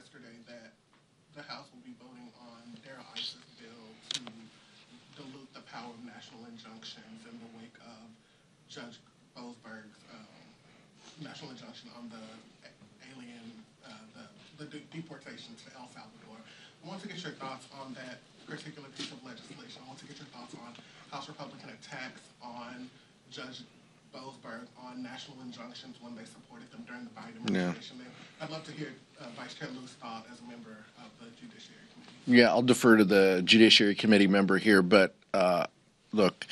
yesterday that the House will be voting on Darrell Iss's bill to dilute the power of national injunctions in the wake of Judge Boasberg's national injunction on the deportations to El Salvador. I want to get your thoughts on that particular piece of legislation. I want to get your thoughts on House Republican attacks on Judge Boasberg on national injunctions when they supported them during the Biden administration. Yeah. I'd love to hear Vice Chair Lieu's thought as a member of the Judiciary Committee. Yeah, I'll defer to the Judiciary Committee member here, but look,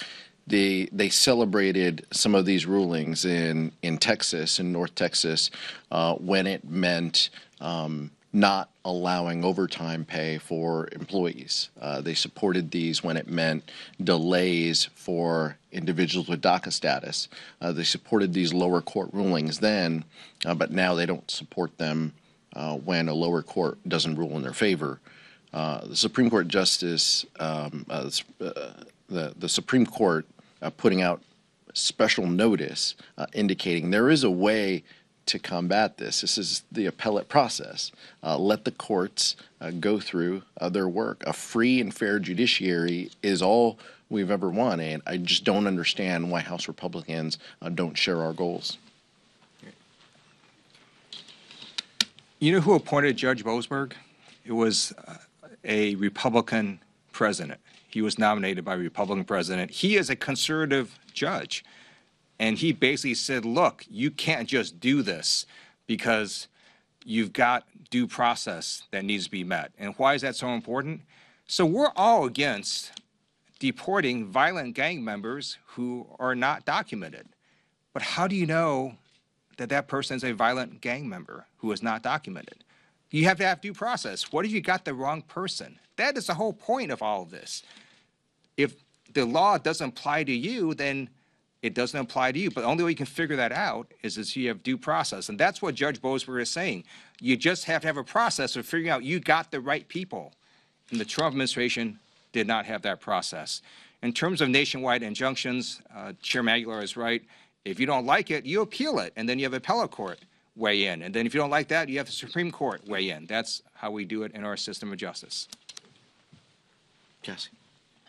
they celebrated some of these rulings in Texas, in North Texas, when it meant not allowing overtime pay for employees. They supported these when it meant delays for individuals with DACA status. They supported these lower court rulings then, but now they don't support them when a lower court doesn't rule in their favor. The Supreme Court Justice, the Supreme Court putting out special notice indicating there is a way to combat this. This is the appellate process. Let the courts go through their work. A free and fair judiciary is all we've ever wanted. I just don't understand why House Republicans don't share our goals. You know who appointed Judge Boasberg? It was a Republican president. He was nominated by a Republican president. He is a conservative judge. And he basically said, look, you can't just do this because you've got due process that needs to be met. And why is that so important? So we're all against deporting violent gang members who are not documented. But how do you know that that person is a violent gang member who is not documented? You have to have due process. What if you got the wrong person? That is the whole point of all of this. If the law doesn't apply to you, then it doesn't apply to you. But the only way you can figure that out is if you have due process. And that's what Judge Boasberg is saying. You just have to have a process of figuring out you got the right people. And the Trump administration did not have that process. In terms of nationwide injunctions, Chairman Aguilar is right. If you don't like it, you appeal it. And then you have appellate court weigh in. And then if you don't like that, you have the Supreme Court weigh in. That's how we do it in our system of justice. Cassie.